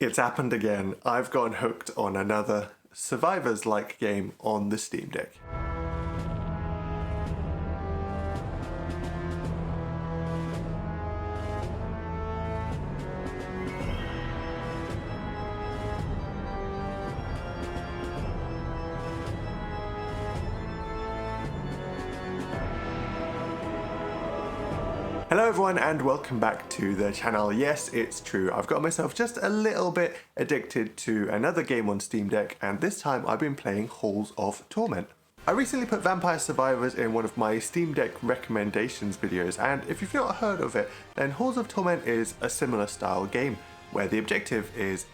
It's happened again. I've gotten hooked on another Survivors-like game on the Steam Deck. Hello everyone and welcome back to the channel. Yes, it's true, I've got myself just a little bit addicted to another game on Steam Deck, and this time I've been playing Halls of Torment. I recently put Vampire Survivors in one of my Steam Deck recommendations videos, and if you've not heard of it, then Halls of Torment is a similar style game where the objective is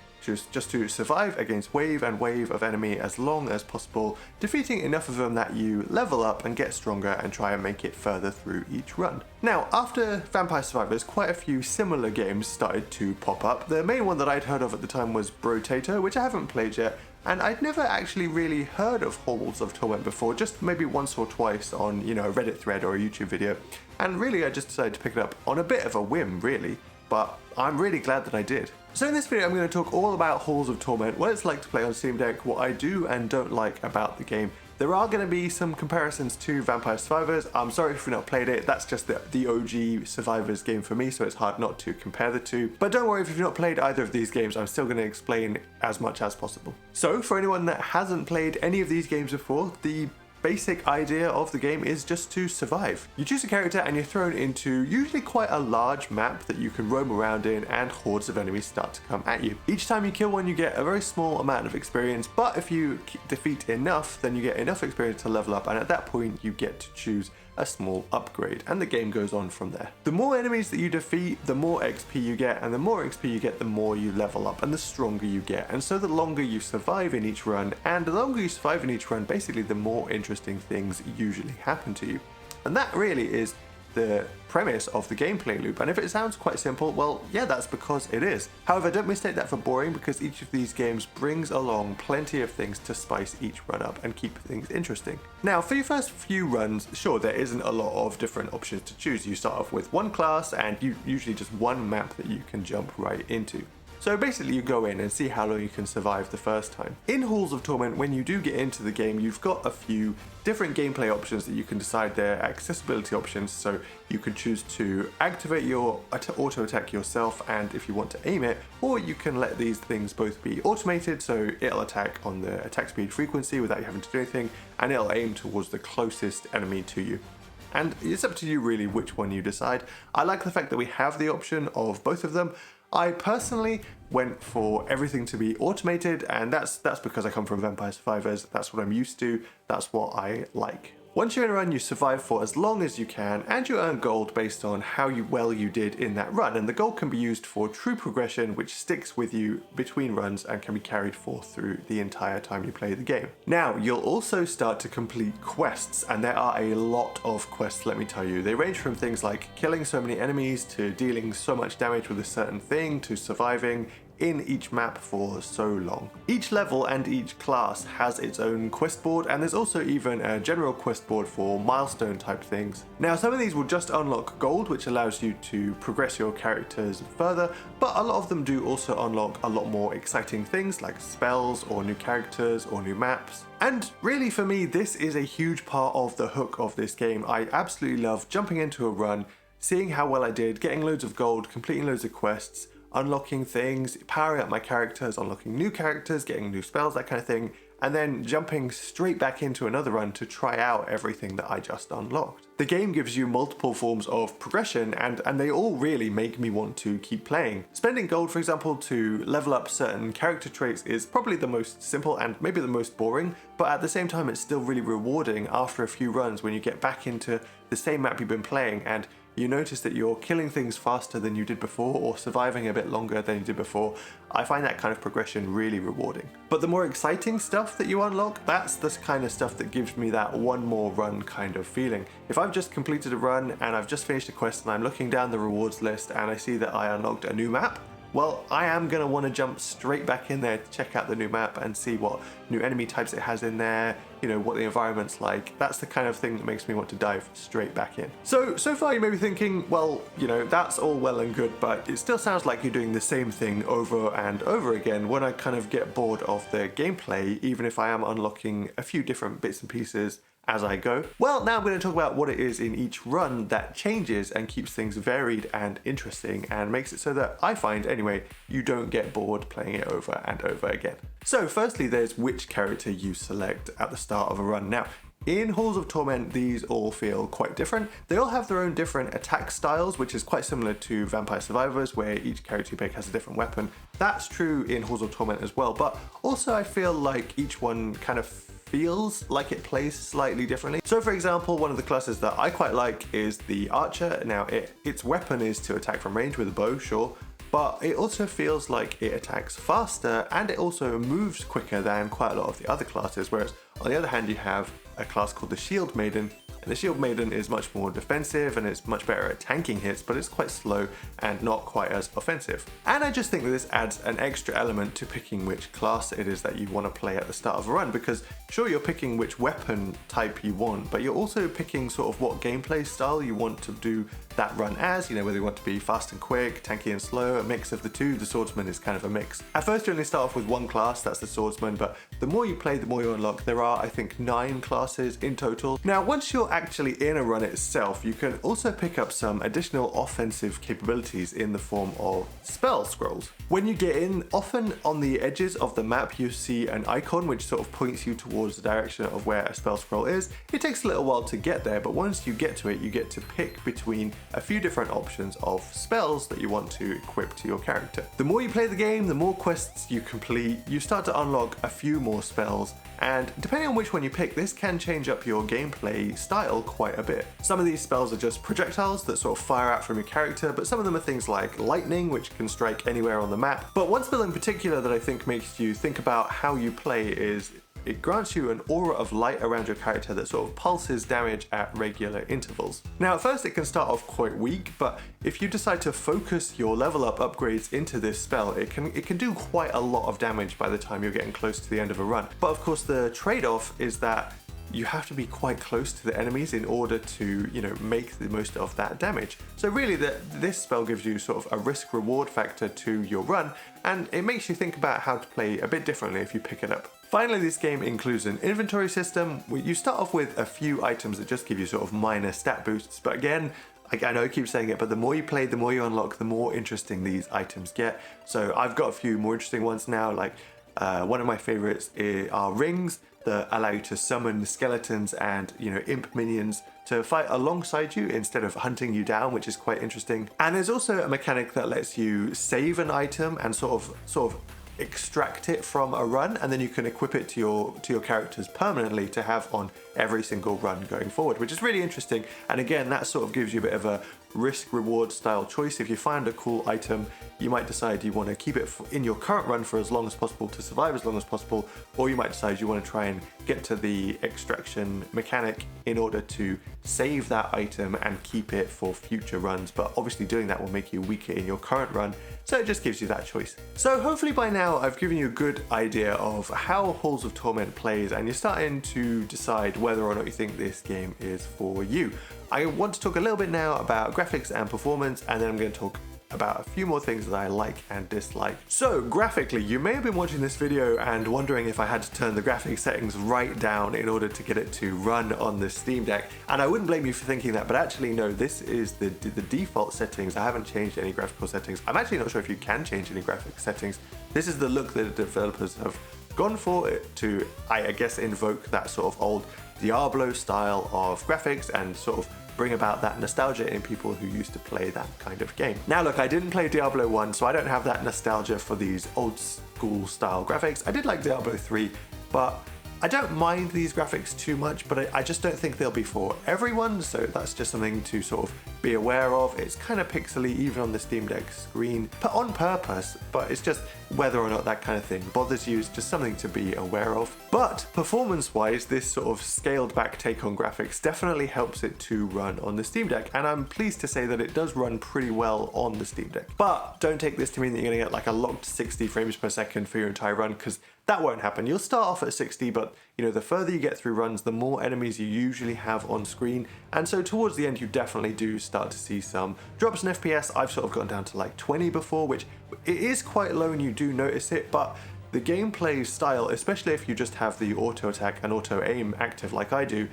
just to survive against wave and wave of enemy as long as possible, defeating enough of them that you level up and get stronger and try and make it further through each run. Now, after Vampire Survivors, quite a few similar games started to pop up. The main one that I'd heard of at the time was Brotato, which I haven't played yet, and I'd never actually really heard of Halls of Torment before, just maybe once or twice on, a Reddit thread or a YouTube video, and really I just decided to pick it up on a bit of a whim, really, but I'm really glad that I did. So in this video I'm going to talk all about Halls of Torment, what it's like to play on Steam Deck, what I do and don't like about the game. There are going to be some comparisons to Vampire Survivors. I'm sorry if you've not played it, that's just the OG Survivors game for me, so it's hard not to compare the two. But don't worry if you've not played either of these games, I'm still going to explain as much as possible. So for anyone that hasn't played any of these games before, the basic idea of the game is just to survive. You choose a character and you're thrown into usually quite a large map that you can roam around in, and hordes of enemies start to come at you. Each time you kill one you get a very small amount of experience, but if you defeat enough then you get enough experience to level up, and at that point you get to choose a small upgrade, and the game goes on from there. The more enemies that you defeat, the more XP you get, and the more XP you get, the more you level up and the stronger you get. And so the longer you survive in each run, and the longer you survive in each run, basically the more interesting things usually happen to you. And that really is the premise of the gameplay loop, and if it sounds quite simple, well, yeah, that's because it is. However, don't mistake that for boring, because each of these games brings along plenty of things to spice each run up and keep things interesting. Now, for your first few runs, sure, there isn't a lot of different options to choose. You start off with one class and usually just one map that you can jump right into. So basically you go in and see how long you can survive the first time. In Halls of Torment, when you do get into the game, you've got a few different gameplay options that you can decide. They're accessibility options, so you can choose to activate your auto attack yourself, and if you want to aim it, or you can let these things both be automated, so it'll attack on the attack speed frequency without you having to do anything, and it'll aim towards the closest enemy to you. And it's up to you really which one you decide. I like the fact that we have the option of both of them. I personally went for everything to be automated, and that's because I come from Vampire Survivors. That's what I'm used to, that's what I like. Once you're in a run, you survive for as long as you can, and you earn gold based on how well you did in that run, and the gold can be used for true progression, which sticks with you between runs and can be carried forth through the entire time you play the game. Now, you'll also start to complete quests, and there are a lot of quests, let me tell you. They range from things like killing so many enemies, to dealing so much damage with a certain thing, to surviving in each map for so long. Each level and each class has its own quest board, and there's also even a general quest board for milestone type things. Now, some of these will just unlock gold, which allows you to progress your characters further, but a lot of them do also unlock a lot more exciting things like spells or new characters or new maps. And really for me, this is a huge part of the hook of this game. I absolutely love jumping into a run, seeing how well I did, getting loads of gold, completing loads of quests, unlocking things, powering up my characters, unlocking new characters, getting new spells, that kind of thing, and then jumping straight back into another run to try out everything that I just unlocked. The game gives you multiple forms of progression, and they all really make me want to keep playing. Spending gold, for example, to level up certain character traits is probably the most simple and maybe the most boring, but at the same time it's still really rewarding after a few runs when you get back into the same map you've been playing and you notice that you're killing things faster than you did before, or surviving a bit longer than you did before. I find that kind of progression really rewarding. But the more exciting stuff that you unlock, that's the kind of stuff that gives me that one more run kind of feeling. If I've just completed a run and I've just finished a quest and I'm looking down the rewards list and I see that I unlocked a new map, well, I am going to want to jump straight back in there to check out the new map and see what new enemy types it has in there, you know, what the environment's like. That's the kind of thing that makes me want to dive straight back in. So far you may be thinking, well, you know, that's all well and good, but it still sounds like you're doing the same thing over and over again. When I kind of get bored of the gameplay, even if I am unlocking a few different bits and pieces as I go. Well, now I'm going to talk about what it is in each run that changes and keeps things varied and interesting and makes it so that I find, anyway, you don't get bored playing it over and over again. So firstly, there's which character you select at the start of a run. Now, in Halls of Torment, these all feel quite different. They all have their own different attack styles, which is quite similar to Vampire Survivors, where each character you pick has a different weapon. That's true in Halls of Torment as well, but also I feel like each one kind of feels like it plays slightly differently. So for example, one of the classes that I quite like is the Archer. Now its weapon is to attack from range with a bow, sure, but it also feels like it attacks faster and it also moves quicker than quite a lot of the other classes, whereas on the other hand you have a class called the Shield Maiden, and the Shield Maiden is much more defensive and it's much better at tanking hits, but it's quite slow and not quite as offensive. And I just think that this adds an extra element to picking which class it is that you want to play at the start of a run, because sure, you're picking which weapon type you want, but you're also picking sort of what gameplay style you want to do that run as, you know, whether you want to be fast and quick, tanky and slow, a mix of the two. The Swordsman is kind of a mix. At first you only start off with one class, that's the Swordsman, but the more you play, the more you unlock. There are, I think, 9 classes in total. Now, once you're actually in a run itself, you can also pick up some additional offensive capabilities in the form of spell scrolls. When you get in, often on the edges of the map, you see an icon which sort of points you towards the direction of where a spell scroll is. It takes a little while to get there, but once you get to it, you get to pick between a few different options of spells that you want to equip to your character. The more you play the game, the more quests you complete, you start to unlock a few more spells, and depending on which one you pick, this can change up your gameplay style quite a bit. Some of these spells are just projectiles that sort of fire out from your character, but some of them are things like lightning, which can strike anywhere on the map. But one spell in particular that I think makes you think about how you play is it grants you an aura of light around your character that sort of pulses damage at regular intervals. Now at first it can start off quite weak, but if you decide to focus your level up upgrades into this spell, it can do quite a lot of damage by the time you're getting close to the end of a run. But of course the trade-off is that you have to be quite close to the enemies in order to, you know, make the most of that damage. So really this spell gives you sort of a risk-reward factor to your run, and it makes you think about how to play a bit differently if you pick it up. Finally, this game includes an inventory system. You start off with a few items that just give you sort of minor stat boosts, but again, I know I keep saying it, but the more you play, the more you unlock, the more interesting these items get. So I've got a few more interesting ones now, like one of my favorites are rings that allow you to summon skeletons and, you know, imp minions to fight alongside you instead of hunting you down, which is quite interesting. And there's also a mechanic that lets you save an item and sort of extract it from a run, and then you can equip it to your characters permanently to have on every single run going forward, which is really interesting. And again, that sort of gives you a bit of a risk-reward style choice. If you find a cool item, you might decide you want to keep it in your current run for as long as possible to survive as long as possible, or you might decide you want to try and get to the extraction mechanic in order to save that item and keep it for future runs. But obviously doing that will make you weaker in your current run, so it just gives you that choice. So hopefully by now I've given you a good idea of how Halls of Torment plays, and you're starting to decide whether or not you think this game is for you. I want to talk a little bit now about graphics and performance, and then I'm going to talk about a few more things that I like and dislike. So graphically, you may have been watching this video and wondering if I had to turn the graphics settings right down in order to get it to run on the Steam Deck, and I wouldn't blame you for thinking that, but actually no, this is the default settings. I haven't changed any graphical settings. I'm actually not sure if you can change any graphic settings. This is the look that the developers have gone for it to, I guess, invoke that sort of old Diablo style of graphics and sort of bring about that nostalgia in people who used to play that kind of game. Now look, I didn't play Diablo 1, so I don't have that nostalgia for these old school style graphics. I did like Diablo 3, but I don't mind these graphics too much, but I just don't think they'll be for everyone, so that's just something to sort of be aware of. It's kind of pixely even on the Steam Deck screen, but on purpose, but it's just, whether or not that kind of thing bothers you is just something to be aware of. But performance-wise, this sort of scaled back take on graphics definitely helps it to run on the Steam Deck, and I'm pleased to say that it does run pretty well on the Steam Deck. But don't take this to mean that you're gonna get like a locked 60 frames per second for your entire run, because that won't happen. You'll start off at 60, but the further you get through runs, the more enemies you usually have on screen, and so towards the end you definitely do start to see some drops in FPS. I've sort of gotten down to like 20 before, which it is quite low and you do notice it, but the gameplay style, especially if you just have the auto attack and auto aim active like I do,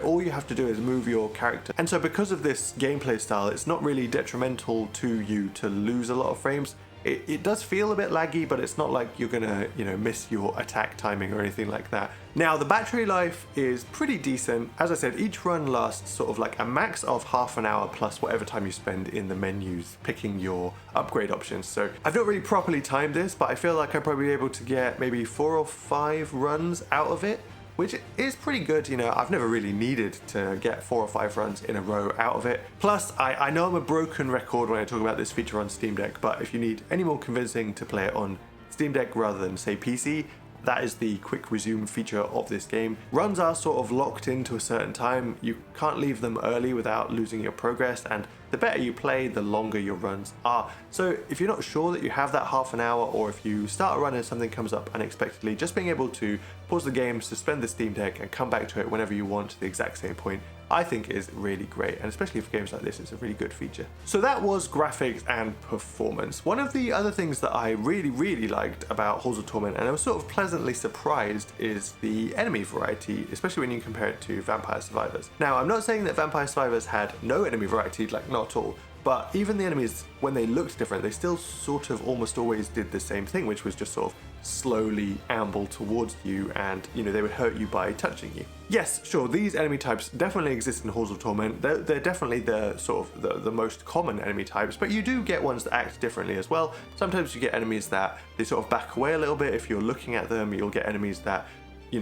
all you have to do is move your character. And so because of this gameplay style, it's not really detrimental to you to lose a lot of frames. It does feel a bit laggy, but it's not like you're gonna, miss your attack timing or anything like that. Now, the battery life is pretty decent. As I said, each run lasts sort of like a max of half an hour plus whatever time you spend in the menus picking your upgrade options. So I've not really properly timed this, but I feel like I'm probably able to get maybe 4 or 5 runs out of it, which is pretty good. I've never really needed to get 4 or 5 runs in a row out of it. Plus, I know I'm a broken record when I talk about this feature on Steam Deck, but if you need any more convincing to play it on Steam Deck rather than, say, PC, that is the quick resume feature of this game. Runs are sort of locked into a certain time. You can't leave them early without losing your progress, and the better you play, the longer your runs are. So if you're not sure that you have that half an hour, or if you start a run and something comes up unexpectedly, just being able to pause the game, suspend the Steam Deck, and come back to it whenever you want to the exact same point, I think is really great, and especially for games like this, it's a really good feature. So that was graphics and performance. One of the other things that I really liked about Halls of Torment, and I was sort of pleasantly surprised, is the enemy variety, especially when you compare it to Vampire Survivors. Now, I'm not saying that Vampire Survivors had no enemy variety, like not at all, but even the enemies, when they looked different, they still sort of almost always did the same thing, which was just sort of slowly amble towards you, and they would hurt you by touching you. Yes, sure, these enemy types definitely exist in Halls of Torment. They're definitely the sort of the most common enemy types, but you do get ones that act differently as well. Sometimes you get enemies that they sort of back away a little bit if you're looking at them. You'll get enemies that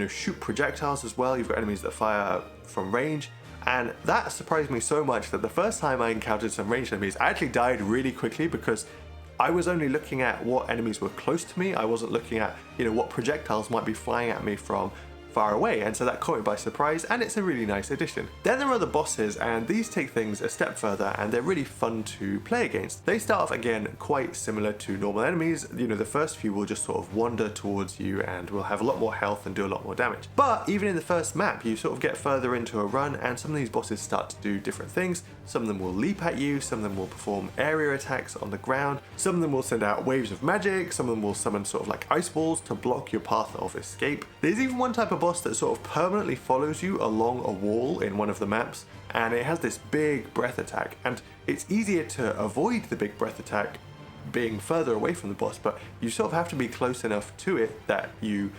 shoot projectiles as well. You've got enemies that fire from range. And that surprised me so much that the first time I encountered some ranged enemies, I actually died really quickly because I was only looking at what enemies were close to me. I wasn't looking at, what projectiles might be flying at me from far away, and so that caught me by surprise, and it's a really nice addition. Then there are the bosses, and these take things a step further, and they're really fun to play against. They start off again quite similar to normal enemies. The first few will just sort of wander towards you and will have a lot more health and do a lot more damage. But even in the first map, you sort of get further into a run, and some of these bosses start to do different things. Some of them will leap at you, some of them will perform area attacks on the ground, some of them will send out waves of magic, some of them will summon sort of like ice balls to block your path of escape. There's even one type of boss that sort of permanently follows you along a wall in one of the maps, and it has this big breath attack, and it's easier to avoid the big breath attack being further away from the boss, but you sort of have to be close enough to it that you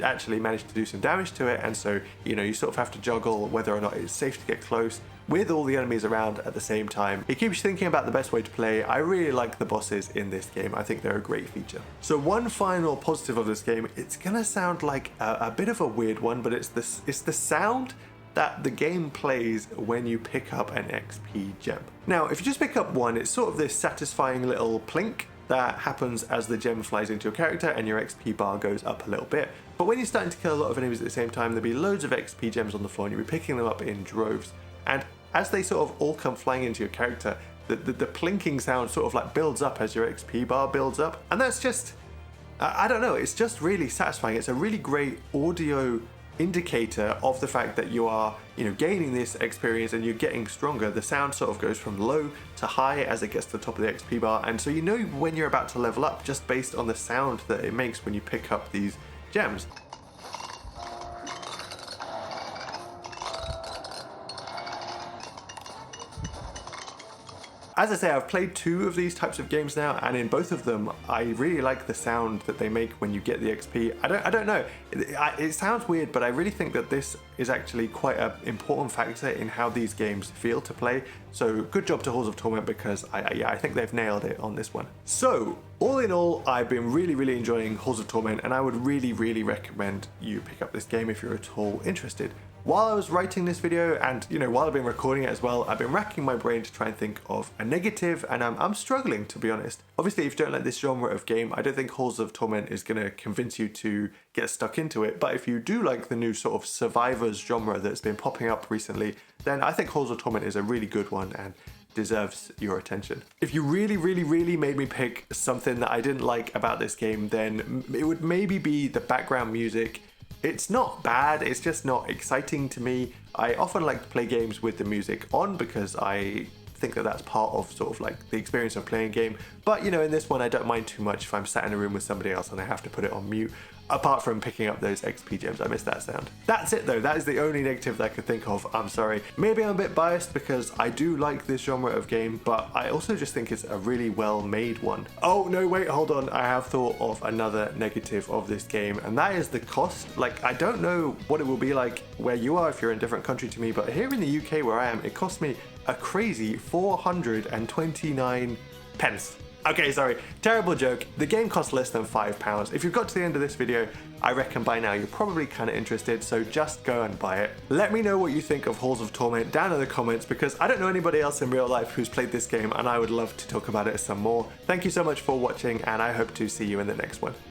actually manage to do some damage to it, and so you sort of have to juggle whether or not it's safe to get close with all the enemies around at the same time. It keeps you thinking about the best way to play. I really like the bosses in this game. I think they're a great feature. So one final positive of this game, it's gonna sound like a bit of a weird one, but it's the sound that the game plays when you pick up an XP gem. Now, if you just pick up one, it's sort of this satisfying little plink that happens as the gem flies into your character and your XP bar goes up a little bit. But when you're starting to kill a lot of enemies at the same time, there'll be loads of XP gems on the floor and you'll be picking them up in droves. And as they sort of all come flying into your character, the plinking sound sort of like builds up as your XP bar builds up. And that's just, I don't know, it's just really satisfying. It's a really great audio indicator of the fact that you are, gaining this experience and you're getting stronger. The sound sort of goes from low to high as it gets to the top of the XP bar, and so you know when you're about to level up just based on the sound that it makes when you pick up these gems. As I say, I've played 2 of these types of games now, and in both of them, I really like the sound that they make when you get the XP. I don't know, it sounds weird, but I really think that this is actually quite an important factor in how these games feel to play. So good job to Halls of Torment, because I think they've nailed it on this one. So all in all, I've been really enjoying Halls of Torment, and I would really recommend you pick up this game if you're at all interested. While I was writing this video and, while I've been recording it as well, I've been racking my brain to try and think of a negative, and I'm struggling, to be honest. Obviously, if you don't like this genre of game, I don't think Halls of Torment is going to convince you to get stuck into it. But if you do like the new sort of survivors genre that's been popping up recently, then I think Halls of Torment is a really good one and deserves your attention. If you really made me pick something that I didn't like about this game, then it would maybe be the background music. It's not bad, it's just not exciting to me. I often like to play games with the music on because I think that that's part of sort of like the experience of playing a game. But in this one I don't mind too much if I'm sat in a room with somebody else and I have to put it on mute. Apart from picking up those XP gems, I miss that sound. That's it though, that is the only negative that I could think of, I'm sorry. Maybe I'm a bit biased because I do like this genre of game, but I also just think it's a really well made one. Oh no, wait, hold on, I have thought of another negative of this game, and that is the cost. Like, I don't know what it will be like where you are if you're in a different country to me, but here in the UK where I am, it cost me a crazy 429 pence. Okay, sorry, terrible joke. The game costs less than £5. If you've got to the end of this video, I reckon by now you're probably kind of interested, so just go and buy it. Let me know what you think of Halls of Torment down in the comments, because I don't know anybody else in real life who's played this game and I would love to talk about it some more. Thank you so much for watching, and I hope to see you in the next one.